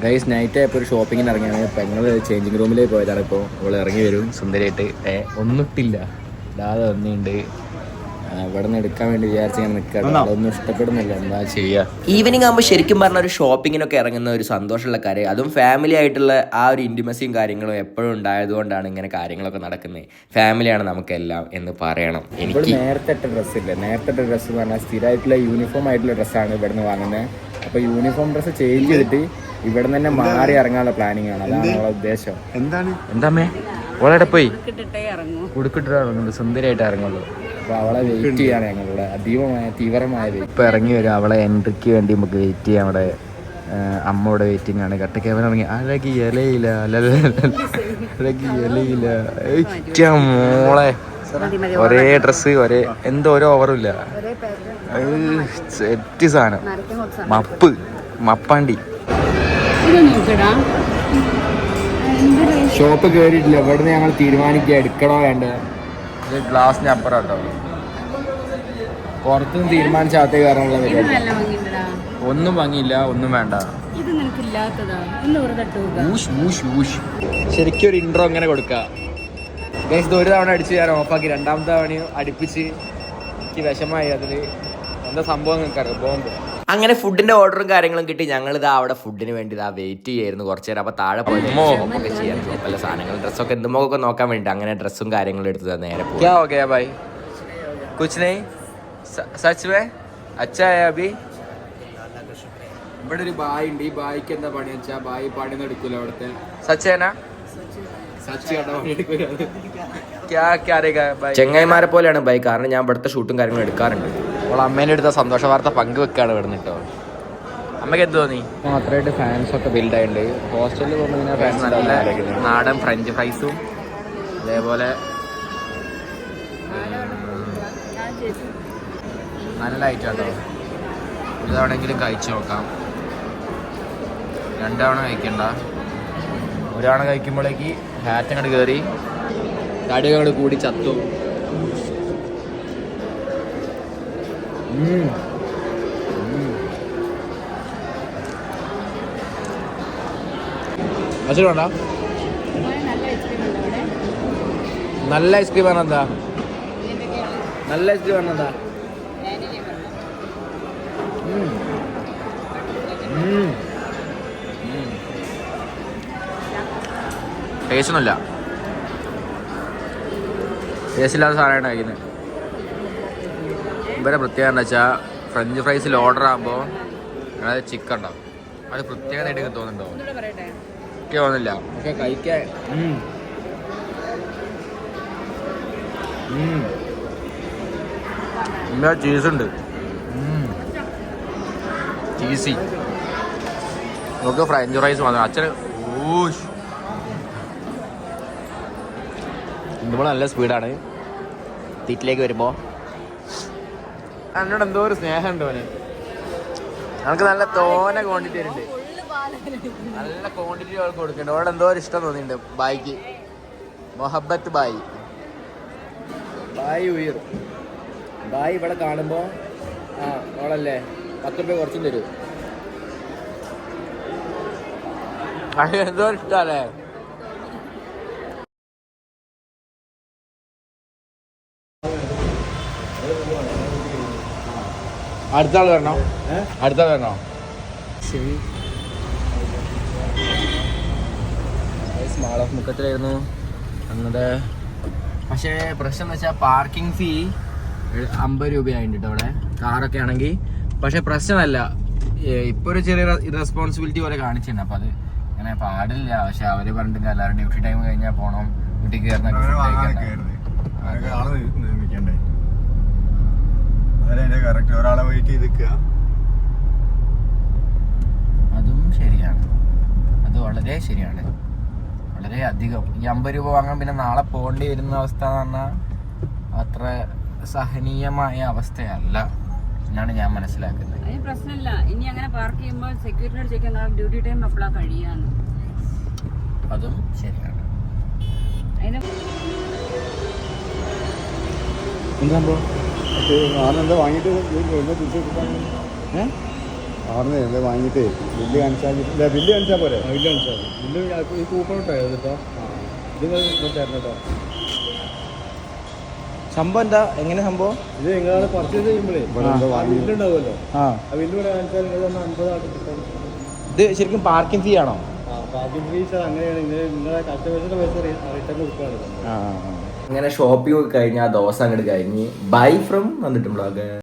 Guys night ആയപ്പോൾ ഒരു ഷോപ്പിങ്ങിന് ഇറങ്ങിയാണ്. പെങ്ങൾ ചേഞ്ചിങ് റൂമിലേക്ക് പോയതാണ്. ഇപ്പോൾ അവൾ ഇറങ്ങി വരും സുന്ദരിയായിട്ട്. ഒന്നിട്ടില്ല ഇല്ലാതെ വന്നിട്ടുണ്ട്. ഇവിടെ നിന്ന് എടുക്കാൻ വേണ്ടി വിചാരിച്ച് ഞാൻ നിൽക്കാം. അതൊന്നും ഇഷ്ടപ്പെടുന്നില്ല, എന്താ ചെയ്യുക. ഈവനിങ് ആകുമ്പോൾ ശരിക്കും പറഞ്ഞ ഒരു ഷോപ്പിങ്ങിനൊക്കെ ഇറങ്ങുന്ന ഒരു സന്തോഷമുള്ള കാര്യം. അതും ഫാമിലി ആയിട്ടുള്ള ആ ഒരു ഇൻറ്റിമസിയും കാര്യങ്ങളും എപ്പോഴും ഉണ്ടായതുകൊണ്ടാണ് ഇങ്ങനെ കാര്യങ്ങളൊക്കെ നടക്കുന്നത്. ഫാമിലിയാണ് നമുക്കെല്ലാം എന്ന് പറയണം. എനിക്ക് നേരത്തെ ഇട്ട ഡ്രസ്സില്ല. നേരത്തെ ഇട്ട ഡ്രസ്സ് എന്ന് പറഞ്ഞാൽ സ്ഥിരമായിട്ടുള്ള യൂണിഫോം ആയിട്ടുള്ള ഡ്രസ്സാണ് ഇവിടെ നിന്ന് വാങ്ങുന്നത്. അപ്പോൾ യൂണിഫോം ഡ്രസ്സ് ചേഞ്ച് ചെയ്തിട്ട് ഇവിടെ നിന്ന് തന്നെ മാറി ഇറങ്ങാനുള്ള പ്ലാനിങ് ആണ്. അതാണ് നമ്മളെ ഉദ്ദേശം. എന്താമ്മേ ഓളെ പോയി കുടുക്കിട്ടിട്ട് ഇറങ്ങുന്നുണ്ട്. സുന്ദരിയായിട്ട് ഇറങ്ങുള്ളൂ. അപ്പോൾ അവളെ വെയിറ്റ് ചെയ്യാണ് ഞങ്ങളിവിടെ. തീവ്രമായ ഇപ്പം ഇറങ്ങി വരും. അവളെ എൻട്രിക്ക് വേണ്ടി നമുക്ക് വെയിറ്റ് ചെയ്യാം. അവിടെ അമ്മ ഇവിടെ വെയിറ്റിംഗ് ആണ്. കട്ടക്കേവൻ ഇറങ്ങി അഴകി ഇലയില്ല മോളെ ഒരേ ഡ്രസ്സ് ഒരേ എന്തോ ഓരോ ഓവറില്ല. സെറ്റ് സാധനം മപ്പാണ്ടി. ഷോപ്പ് കയറിയിട്ടില്ല. ഇവിടുന്ന് ഞങ്ങൾ തീരുമാനിക്കുക എടുക്കണോ വേണ്ടത്. ഇത് ഗ്ലാസിന് അപ്പുറം കേട്ടോ. പുറത്തുനിന്ന് തീരുമാനിച്ച അകത്തേ കയറാനുള്ള പരിപാടി. ഒന്നും ഭംഗിയില്ല, ഒന്നും വേണ്ട. ശരിക്കും ഒരു ഇൻട്രോ ഇങ്ങനെ കൊടുക്കുക. ഗൈസ് ഒരു തവണ അടിച്ച് ഞാൻ ഓഫാക്കി. രണ്ടാമത്തെ തവണ അടുപ്പിച്ച് എനിക്ക് വിഷമായി. അതിൽ എന്താ സംഭവം നിങ്ങൾക്കറിയാം. ബോംബ്. അങ്ങനെ ഫുഡിന്റെ ഓർഡറും കാര്യങ്ങളും കിട്ടി. ഞങ്ങളിതാ അവിടെ ഫുഡിന് വേണ്ടി വെയിറ്റ് ചെയ്യായിരുന്നു കുറച്ച് നേരം. അപ്പോൾ താഴെ പോയി ഒക്കെ ചെയ്യാൻ പല സാധനങ്ങൾ ഡ്രസ്സൊക്കെ എന്തുമൊക്കെ നോക്കാൻ വേണ്ടി അങ്ങനെ ഡ്രസ്സും കാര്യങ്ങളും എടുത്ത് നേരെ പോയി. ഇവിടെ ഒരു ബായ് ഉണ്ട്. ഈ ബായിക്ക് എന്താ പണി വെച്ചാൽ ബായി പണിയൊന്നും എടുക്കൂല അവിടുത്തെ. ചെങ്ങായിമാരെ പോലെയാണ് ബൈ. കാരണം ഞാൻ ഇവിടുത്തെ ഷൂട്ടും കാര്യങ്ങളും എടുക്കാറുണ്ട്. അപ്പോൾ അമ്മേൻ്റെ അടുത്ത സന്തോഷ വാർത്ത പങ്കുവെക്കാണ് ഇവിടെ നിന്ന് കേട്ടോ. അമ്മയ്ക്ക് എന്ത് തോന്നി? മാത്രമായിട്ട് ഫാൻസ് ഒക്കെ ബിൽഡ് ആയിട്ടുണ്ട്. ഹോസ്റ്റലിൽ പോകുമ്പോൾ ഫാൻസ് നല്ല നാടൻ ഫ്രഞ്ച് ഫ്രൈസും അതേപോലെ നല്ല ഐറ്റാട്ടോ. ഒരു തവണയെങ്കിലും കഴിച്ചു നോക്കാം. രണ്ടവണ കഴിക്കണ്ട. ഒരാവണ കഴിക്കുമ്പോഴേക്ക് ഹാറ്റ് അങ്ങോട്ട് കയറി തടിയൊക്കെ അങ്ങോട്ട് കൂടി ചത്തു. വേണ്ട നല്ല ഐസ്ക്രീം പറഞ്ഞെന്താ? നല്ല ഐസ്ക്രീം പറഞ്ഞെന്താ? ടേസ്റ്റൊന്നുമില്ല. ടേസ്റ്റില്ലാത്ത സാധനമാണ് കഴിക്കുന്നത്. ഇവരെ പ്രത്യേകത എന്താ വെച്ചാൽ ഫ്രഞ്ച് ഫ്രൈസിൽ ഓർഡർ ആകുമ്പോൾ അതായത് ചിക്കൻ ഉണ്ടാവും. അത് പ്രത്യേകതയായിട്ട് എനിക്ക് തോന്നുന്നുണ്ടോ? എനിക്ക് തോന്നുന്നില്ല. പക്ഷെ കഴിക്കാൻ ചീസുണ്ട്. ചീസി നമുക്ക് ഫ്രഞ്ച് ഫ്രൈസ് വന്നു. അച്ഛന് ഇതുമ്പോൾ നല്ല സ്പീഡാണ്. തീറ്റിലേക്ക് വരുമ്പോൾ എന്നോട് എന്തോ ഒരു സ്നേഹമുണ്ട് അവന്. നമുക്ക് നല്ല തോന ക്വാണ്ടിറ്റി ഉണ്ട്. നല്ല ക്വാണ്ടിറ്റി അവൾക്ക് കൊടുക്കുന്നുണ്ട്. അവളോട് എന്തോ ഒരു ഇഷ്ടം തോന്നിയിട്ടുണ്ട്. ബായിക്ക് മൊഹബത്ത് ബായി ഉയർ ബായി ഇവിടെ കാണുമ്പോൾ അവളല്ലേ 10 രൂപ കുറച്ചും തരൂ. എന്തോ ഇഷ്ടല്ലേ. അടുത്ത ആൾ വരണോ? ശരി. മാൾ ഓഫ് മുക്കത്തിലായിരുന്നു അന്നത്തെ. പക്ഷേ പ്രശ്നം എന്ന് വെച്ചാൽ പാർക്കിംഗ് ഫീ 50 രൂപയായിട്ടുണ്ട് കേട്ടോ അവിടെ കാറൊക്കെ ആണെങ്കിൽ. പക്ഷെ പ്രശ്നമല്ല, ഇപ്പോൾ ഒരു ചെറിയ ഇറസ്പോൺസിബിലിറ്റി പോലെ കാണിച്ചിട്ടുണ്ട്. അപ്പം അത് അങ്ങനെ പാടില്ല. പക്ഷെ അവർ പറഞ്ഞിട്ടില്ല എല്ലാവരും ഡ്യൂട്ടി ടൈം കഴിഞ്ഞാൽ പോകണം, വീട്ടിൽ കയറുന്ന ഒരാളെ വെയിറ്റ് ചെയ്ത്. അതും ശരിയാണ്. അത് വളരെ ശരിയാണ്. വളരെ അധികം ഈ 50 രൂപ വാങ്ങാൻ പിന്നെ നാളെ പോകേണ്ടി വരുന്ന അവസ്ഥ എന്ന് പറഞ്ഞാൽ അത്ര സഹനീയമായ അവസ്ഥയല്ല എന്നാണ് ഞാൻ മനസ്സിലാക്കുന്നത്. പ്രശ്നമില്ല. ഇനി അങ്ങനെ പാർക്ക് ചെയ്യുമ്പോൾ സെക്യൂരിറ്റിയോട് ചോദിക്കാൻ ഡ്യൂട്ടി ടൈം അപ്പോഴാണ് കഴിയാന്ന്. അതും ശരിയാണ്. എന്താ വാങ്ങിട്ട് ആർന്ന് എന്താ വാങ്ങിയിട്ട് ബില്ല് കാണിച്ചാൽ ബില്ല് കാണിച്ചാൽ പോരെ ബില്ല് കാണിച്ചാൽ ബില്ല് ഈ കൂപ്പൺ ഇട്ടോ കേട്ടോ ഇത് തരണം കേട്ടോ. സംഭവം എന്താ എങ്ങനെ സംഭവം ഇത് നിങ്ങളാണ് പർച്ചേസ് ചെയ്യുമ്പോഴേ ബില്ല് ഉണ്ടാവുമല്ലോ ആ ആ ബില്ല് ഇവിടെ കാണിച്ചാൽ നിങ്ങൾ തന്നെ 50 ആക്കി കിട്ടും. ഇത് ശരിക്കും പാർക്കിംഗ് ഫീ ആണോ? പാർക്കിംഗ് ഫീസ് അങ്ങനെയാണ് നിങ്ങളെ കസ്റ്റമേഴ്സിന്റെ പൈസ റിട്ടേൺ കൊടുക്കുകയാണ്. അങ്ങനെ ഷോപ്പിംഗ് ഒക്കെ കഴിഞ്ഞ് ആ ദിവസം അങ്ങോട്ട് കഴിഞ്ഞ് ബൈ ഫ്രം വന്നിട്ടുണ്ടോ